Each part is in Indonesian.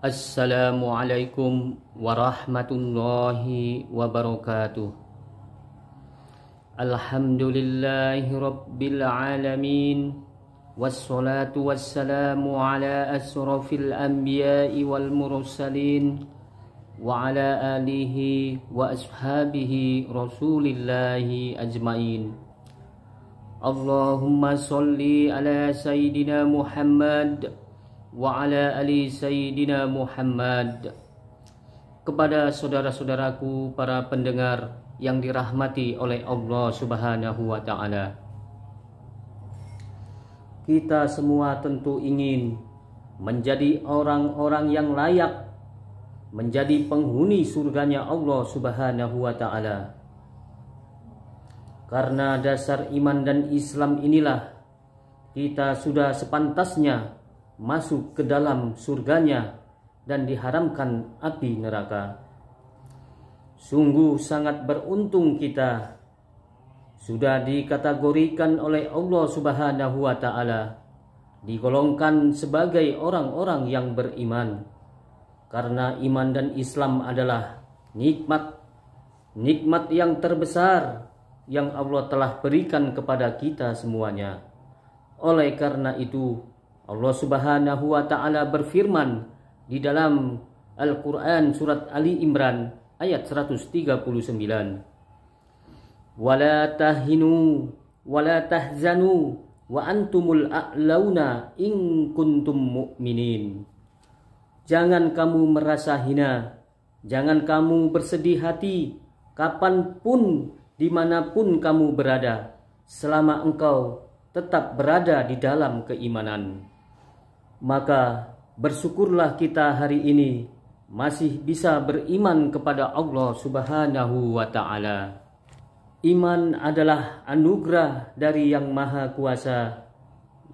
Assalamualaikum warahmatullahi wabarakatuh. Alhamdulillahi rabbil alamin. Wassalatu wassalamu ala asrafil anbiya'i wal mursalin wa ala alihi wa ashabihi rasulillahi ajmain. Allahumma salli ala sayyidina Muhammad wa ala ali sayyidina Muhammad. Kepada saudara-saudaraku para pendengar yang dirahmati oleh Allah Subhanahu wa taala. Kita semua tentu ingin menjadi orang-orang yang layak menjadi penghuni surganya Allah Subhanahu wa taala. Karena dasar iman dan Islam inilah kita sudah sepantasnya masuk ke dalam surganya dan diharamkan api neraka. Sungguh sangat beruntung kita sudah dikategorikan oleh Allah Subhanahu wa taala digolongkan sebagai orang-orang yang beriman. Karena iman dan Islam adalah nikmat yang terbesar yang Allah telah berikan kepada kita semuanya. Oleh karena itu Allah Subhanahu wa taala berfirman di dalam Al-Qur'an surat Ali Imran ayat 139. Wala tahinu wala tahzanu wa antumul a'launa in kuntum mu'minin. Jangan kamu merasa hina, jangan kamu bersedih hati kapanpun dimanapun kamu berada, selama engkau tetap berada di dalam keimanan. Maka bersyukurlah kita hari ini masih bisa beriman kepada Allah Subhanahu wa taala. Iman adalah anugerah dari Yang Maha Kuasa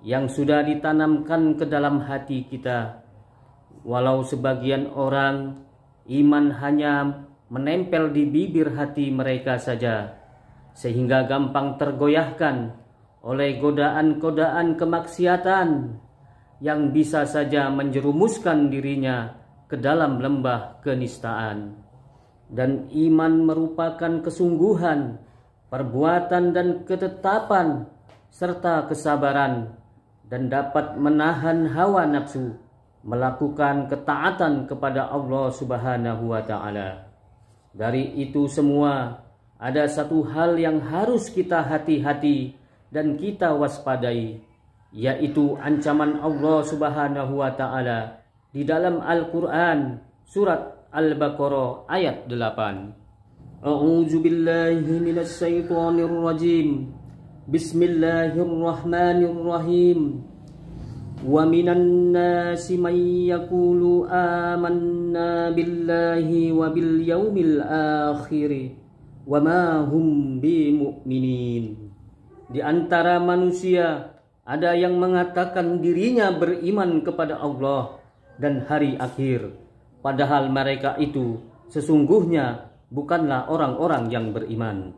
yang sudah ditanamkan ke dalam hati kita. Walau sebagian orang iman hanya menempel di bibir hati mereka saja, sehingga gampang tergoyahkan oleh godaan-godaan kemaksiatan yang bisa saja menjerumuskan dirinya ke dalam lembah kenistaan. Dan iman merupakan kesungguhan, perbuatan dan ketetapan serta kesabaran, dan dapat menahan hawa nafsu, melakukan ketaatan kepada Allah Subhanahu wa taala. Dari itu semua ada satu hal yang harus kita hati-hati dan kita waspadai, yaitu ancaman Allah Subhanahu wa taala di dalam Al-Qur'an surat Al-Baqarah ayat 8. A'udzu billahi minasy syaithanir rajim. Bismillahirrahmanirrahim. Wa minan nasi may yaqulu amanna billahi wa bil yaumil akhir wa ma hum bimu'minin. Di antara manusia ada yang mengatakan dirinya beriman kepada Allah dan hari akhir, padahal mereka itu sesungguhnya bukanlah orang-orang yang beriman.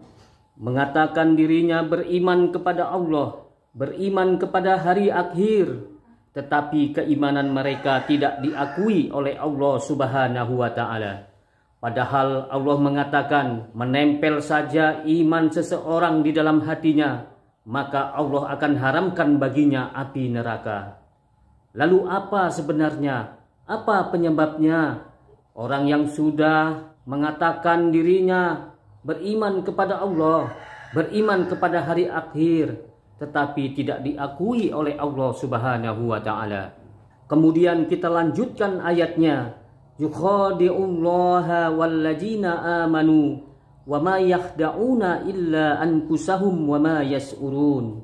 Mengatakan dirinya beriman kepada Allah, beriman kepada hari akhir, tetapi keimanan mereka tidak diakui oleh Allah Subhanahu wa taala. Padahal Allah mengatakan menempel saja iman seseorang di dalam hatinya, maka Allah akan haramkan baginya api neraka. Lalu apa sebenarnya? Apa penyebabnya? Orang yang sudah mengatakan dirinya beriman kepada Allah, beriman kepada hari akhir, tetapi tidak diakui oleh Allah Subhanahu wa taala. Kemudian kita lanjutkan ayatnya. Yukhadi'ullaha walladzina amanu wa ma yakhda'una illa anfusahum wa ma yas'urun.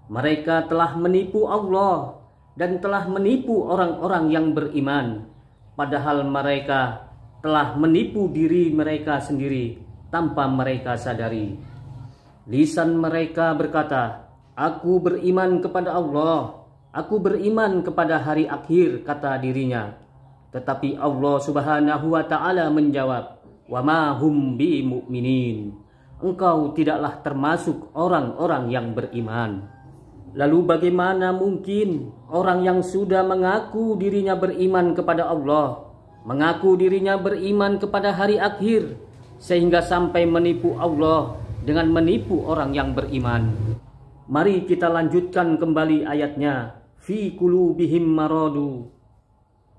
Mereka telah menipu Allah dan telah menipu orang-orang yang beriman, padahal mereka telah menipu diri mereka sendiri tanpa mereka sadari. Lisan mereka berkata, "Aku beriman kepada Allah, aku beriman kepada hari akhir," kata dirinya. Tetapi Allah Subhanahu wa taala menjawab, "Wa ma hum bi mu'minin." Engkau tidaklah termasuk orang-orang yang beriman. Lalu bagaimana mungkin orang yang sudah mengaku dirinya beriman kepada Allah, mengaku dirinya beriman kepada hari akhir, sehingga sampai menipu Allah dengan menipu orang yang beriman? Mari kita lanjutkan kembali ayatnya. Fi qulubihim maradu.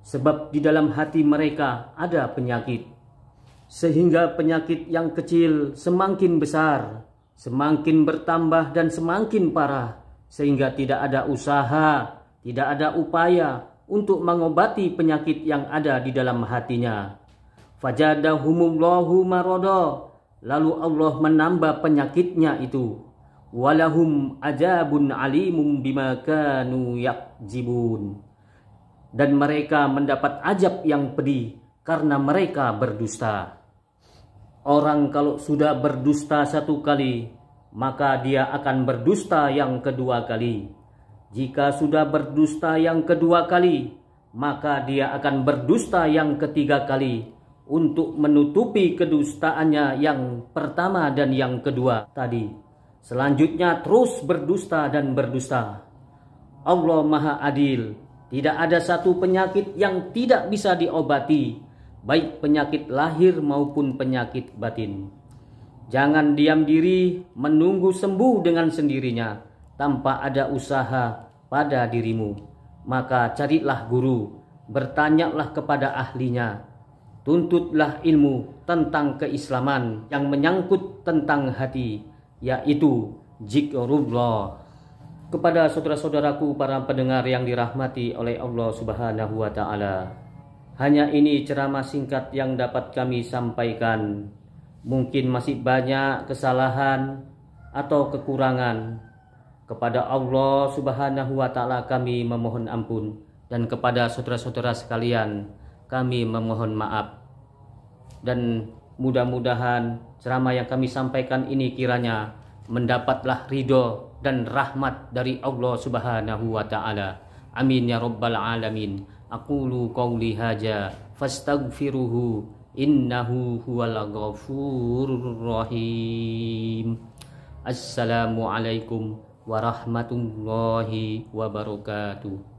Sebab di dalam hati mereka ada penyakit. Sehingga penyakit yang kecil semakin besar, semakin bertambah dan semakin parah. Sehingga tidak ada usaha, tidak ada upaya untuk mengobati penyakit yang ada di dalam hatinya. Fajadahumullahu marada. Lalu Allah menambah penyakitnya itu. Walahum ajabun alimum bima kanu yakjibun. Dan mereka mendapat azab yang pedih karena mereka berdusta. Orang kalau sudah berdusta satu kali, maka dia akan berdusta yang kedua kali. Jika sudah berdusta yang kedua kali, maka dia akan berdusta yang ketiga kali untuk menutupi kedustaannya yang pertama dan yang kedua tadi. Selanjutnya terus berdusta dan berdusta. Allah Maha Adil. Tidak ada satu penyakit yang tidak bisa diobati, baik penyakit lahir maupun penyakit batin. Jangan diam diri menunggu sembuh dengan sendirinya tanpa ada usaha pada dirimu. Maka carilah guru, bertanyalah kepada ahlinya, tuntutlah ilmu tentang keislaman yang menyangkut tentang hati, yaitu zikrullah. Kepada saudara-saudaraku para pendengar yang dirahmati oleh Allah Subhanahu wa Ta'ala, hanya ini ceramah singkat yang dapat kami sampaikan. Mungkin masih banyak kesalahan atau kekurangan. Kepada Allah Subhanahu wa Ta'ala kami memohon ampun, dan kepada saudara-saudara sekalian kami memohon maaf. Dan mudah-mudahan ceramah yang kami sampaikan ini kiranya mendapatlah ridho dan rahmat dari Allah Subhanahu wa Ta'ala. Amin ya rabbal alamin. Aqulu qawli haja fastaghfiruhu innahu huwal ghafurur rahim. Assalamualaikum warahmatullahi wabarakatuh.